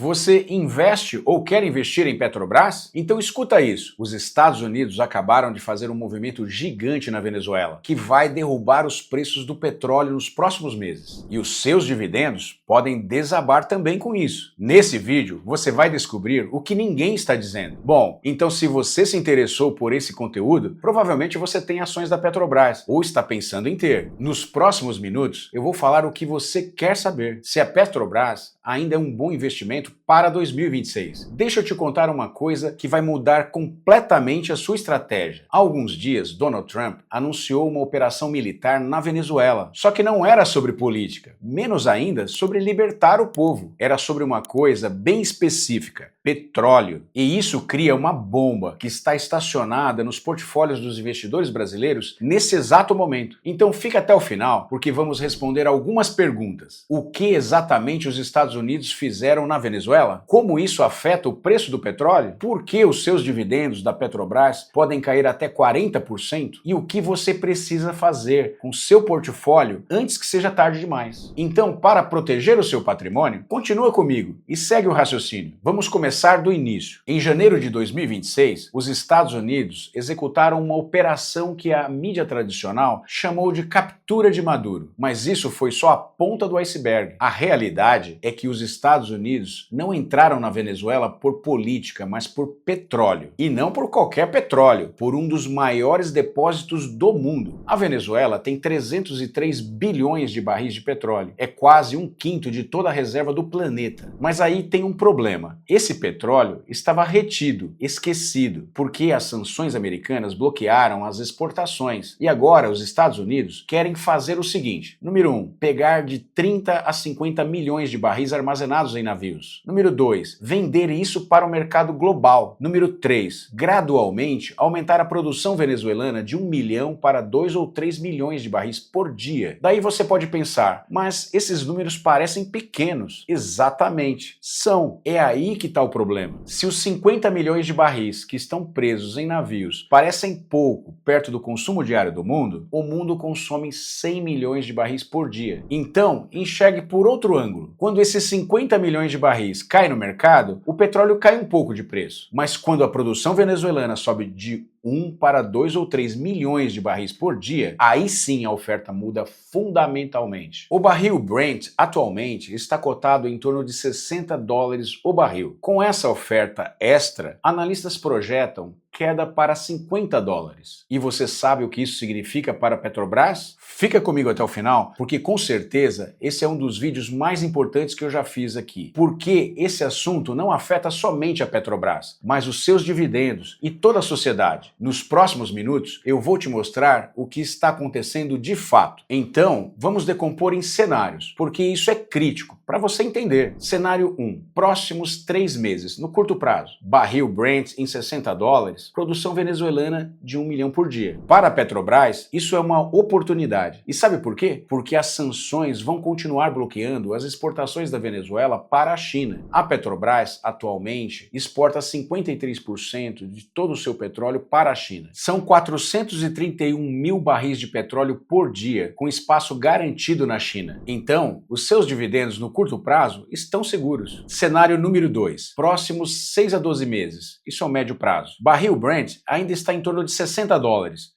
Você investe ou quer investir em Petrobras? Então escuta isso. Os Estados Unidos acabaram de fazer um movimento gigante na Venezuela, que vai derrubar os preços do petróleo nos próximos meses. E os seus dividendos podem desabar também com isso. Nesse vídeo, você vai descobrir o que ninguém está dizendo. Bom, então se você se interessou por esse conteúdo, provavelmente você tem ações da Petrobras ou está pensando em ter. Nos próximos minutos, eu vou falar o que você quer saber. Se a Petrobras ainda é um bom investimento para 2026. Deixa eu te contar uma coisa que vai mudar completamente a sua estratégia. Há alguns dias, Donald Trump anunciou uma operação militar na Venezuela. Só que não era sobre política, menos ainda sobre libertar o povo. Era sobre uma coisa bem específica: petróleo. E isso cria uma bomba que está estacionada nos portfólios dos investidores brasileiros nesse exato momento. Então fica até o final, porque vamos responder algumas perguntas. O que exatamente os Estados Unidos fizeram na Venezuela? Como isso afeta o preço do petróleo? Por que os seus dividendos da Petrobras podem cair até 40%? E o que você precisa fazer com seu portfólio antes que seja tarde demais? Então, para proteger o seu patrimônio, continua comigo e segue o raciocínio. Vamos começar do início. Em janeiro de 2026, os Estados Unidos executaram uma operação que a mídia tradicional chamou de captura de Maduro. Mas isso foi só a ponta do iceberg. A realidade é que os Estados Unidos não entraram na Venezuela por política, mas por petróleo. E não por qualquer petróleo, por um dos maiores depósitos do mundo. A Venezuela tem 303 bilhões de barris de petróleo. É quase um quinto de toda a reserva do planeta. Mas aí tem um problema. Esse petróleo estava retido, esquecido, porque as sanções americanas bloquearam as exportações. E agora os Estados Unidos querem fazer o seguinte: número 1, pegar de 30 a 50 milhões de barris armazenados em navios. Número 2, vender isso para o mercado global. Número 3, gradualmente aumentar a produção venezuelana de 1 milhão para 2 ou 3 milhões de barris por dia. Daí você pode pensar, mas esses números parecem pequenos. Exatamente, são. É aí que está o problema. Se os 50 milhões de barris que estão presos em navios parecem pouco perto do consumo diário do mundo, o mundo consome 100 milhões de barris por dia. Então, enxergue por outro ângulo. Quando esses 50 milhões de barris caem no mercado, o petróleo cai um pouco de preço. Mas quando a produção venezuelana sobe de 1 para 2 ou 3 milhões de barris por dia, aí sim a oferta muda fundamentalmente. O barril Brent atualmente está cotado em torno de $60 o barril. Com essa oferta extra, analistas projetam queda para $50. E você sabe o que isso significa para a Petrobras? Fica comigo até o final, porque com certeza esse é um dos vídeos mais importantes que eu já fiz aqui. Porque esse assunto não afeta somente a Petrobras, mas os seus dividendos e toda a sociedade. Nos próximos minutos eu vou te mostrar o que está acontecendo de fato. Então, vamos decompor em cenários, porque isso é crítico para você entender. Cenário 1, próximos 3 meses, no curto prazo. Barril Brent em $60, produção venezuelana de 1 milhão por dia. Para a Petrobras, isso é uma oportunidade. E sabe por quê? Porque as sanções vão continuar bloqueando as exportações da Venezuela para a China. A Petrobras, atualmente, exporta 53% de todo o seu petróleo para a China. São 431 mil barris de petróleo por dia, com espaço garantido na China. Então, os seus dividendos no curto prazo estão seguros. Cenário número 2, próximos 6 a 12 meses. Isso é o médio prazo. Barril Brent ainda está em torno de $60,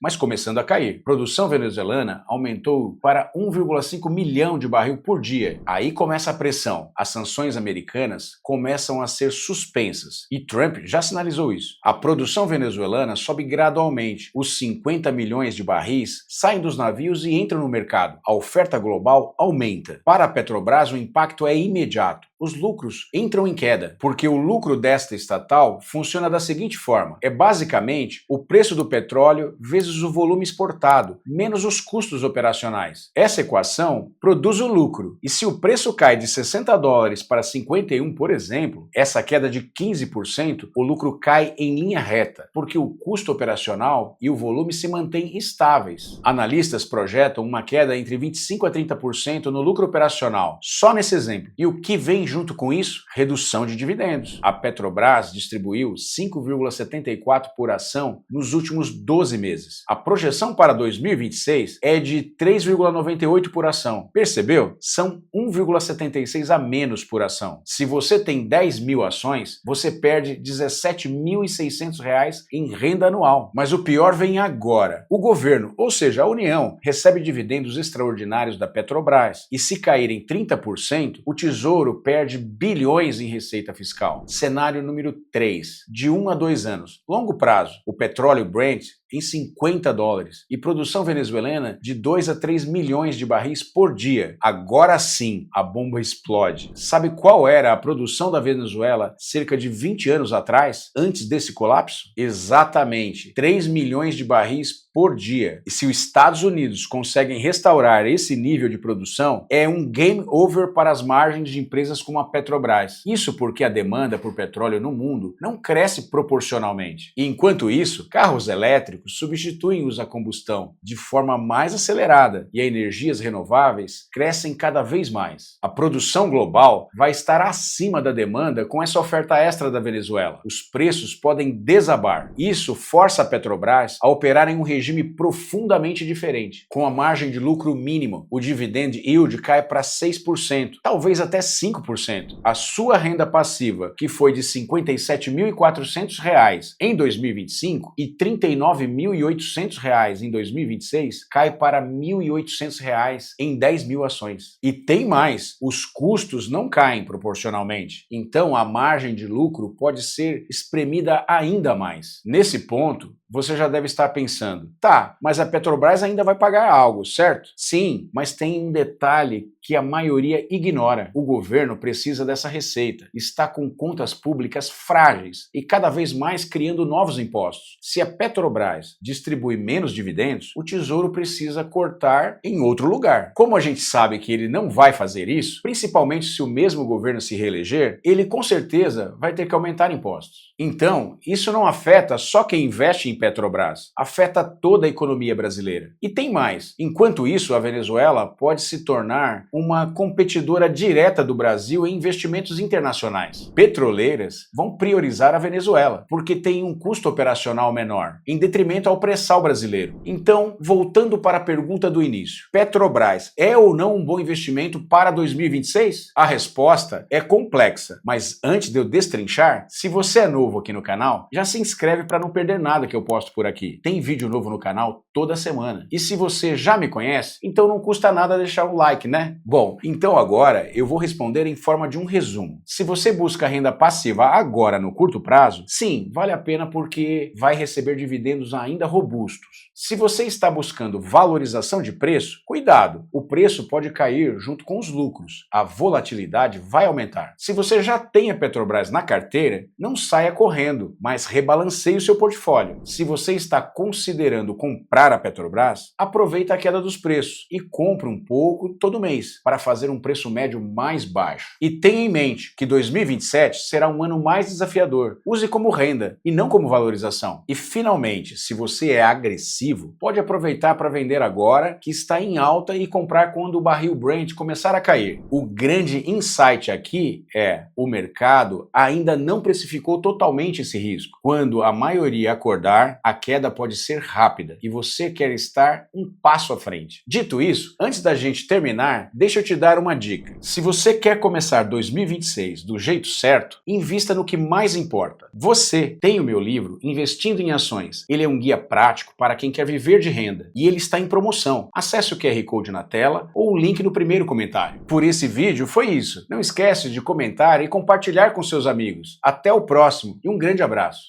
mas começando a cair. Produção venezuelana aumentou para 1,5 milhão de barril por dia. Aí começa a pressão. As sanções americanas começam a ser suspensas. E Trump já sinalizou isso. A produção venezuelana sobe gradualmente. Os 50 milhões de barris saem dos navios e entram no mercado. A oferta global aumenta. Para a Petrobras, o impacto é imediato. Os lucros entram em queda, porque o lucro desta estatal funciona da seguinte forma: é basicamente o preço do petróleo vezes o volume exportado, menos os custos operacionais. Essa equação produz o lucro, e se o preço cai de $60 para 51, por exemplo, essa queda de 15%, o lucro cai em linha reta, porque o custo operacional e o volume se mantêm estáveis. Analistas projetam uma queda entre 25 a 30% no lucro operacional, só nesse exemplo. E o que vem junto com isso, redução de dividendos. A Petrobras distribuiu 5,74 por ação nos últimos 12 meses. A projeção para 2026 é de 3,98 por ação. Percebeu? São 1,76 a menos por ação. Se você tem 10 mil ações, você perde R$ 17.600 em renda anual. Mas o pior vem agora. O governo, ou seja, a União, recebe dividendos extraordinários da Petrobras e se caírem 30%, o Tesouro perde bilhões em receita fiscal. Cenário número 3, de 1 a 2 anos. Longo prazo, o petróleo Brent em $50 e produção venezuelana de 2 a 3 milhões de barris por dia. Agora sim, a bomba explode. Sabe qual era a produção da Venezuela cerca de 20 anos atrás, antes desse colapso? Exatamente, 3 milhões de barris por dia. E se os Estados Unidos conseguem restaurar esse nível de produção, é um game over para as margens de empresas como a Petrobras. Isso porque a demanda por petróleo no mundo não cresce proporcionalmente. E enquanto isso, carros elétricos substituem-os a combustão de forma mais acelerada e as energias renováveis crescem cada vez mais. A produção global vai estar acima da demanda com essa oferta extra da Venezuela. Os preços podem desabar. Isso força a Petrobras a operar em um regime profundamente diferente. Com a margem de lucro mínima, o dividend yield cai para 6%, talvez até 5%. A sua renda passiva, que foi de R$ 57.400 em 2025 e R$ 39.800 em 2026, cai para R$ 1.800 em 10 mil ações. E tem mais, os custos não caem proporcionalmente, então a margem de lucro pode ser espremida ainda mais. Nesse ponto, você já deve estar pensando, tá, mas a Petrobras ainda vai pagar algo, certo? Sim, mas tem um detalhe que a maioria ignora. O governo precisa dessa receita, está com contas públicas frágeis e cada vez mais criando novos impostos. Se a Petrobras distribui menos dividendos, o Tesouro precisa cortar em outro lugar. Como a gente sabe que ele não vai fazer isso, principalmente se o mesmo governo se reeleger, ele com certeza vai ter que aumentar impostos. Então, isso não afeta só quem investe em Petrobras, afeta toda a economia brasileira. E tem mais, enquanto isso, a Venezuela pode se tornar uma competidora direta do Brasil em investimentos internacionais. Petroleiras vão priorizar a Venezuela, porque tem um custo operacional menor, em detrimento ao pré-sal brasileiro. Então, voltando para a pergunta do início, Petrobras é ou não um bom investimento para 2026? A resposta é complexa, mas antes de eu destrinchar, se você é novo aqui no canal, já se inscreve para não perder nada que eu posto por aqui. Tem vídeo novo no canal toda semana. E se você já me conhece, então não custa nada deixar um like, né? Bom, então agora eu vou responder em forma de um resumo. Se você busca renda passiva agora no curto prazo, sim, vale a pena porque vai receber dividendos ainda robustos. Se você está buscando valorização de preço, cuidado, o preço pode cair junto com os lucros. A volatilidade vai aumentar. Se você já tem a Petrobras na carteira, não saia correndo, mas rebalanceie o seu portfólio. Se você está considerando comprar a Petrobras, aproveita a queda dos preços e compre um pouco todo mês para fazer um preço médio mais baixo. E tenha em mente que 2027 será um ano mais desafiador. Use como renda e não como valorização. E finalmente, se você é agressivo, pode aproveitar para vender agora, que está em alta, e comprar quando o barril Brent começar a cair. O grande insight aqui é: o mercado ainda não precificou totalmente esse risco. Quando a maioria acordar, a queda pode ser rápida e você quer estar um passo à frente. Dito isso, antes da gente terminar, deixa eu te dar uma dica. Se você quer começar 2026 do jeito certo, invista no que mais importa. Você tem o meu livro Investindo em Ações. Ele é um guia prático para quem quer viver de renda e ele está em promoção. Acesse o QR Code na tela ou o link no primeiro comentário. Por esse vídeo foi isso. Não esquece de comentar e compartilhar com seus amigos. Até o próximo e um grande abraço.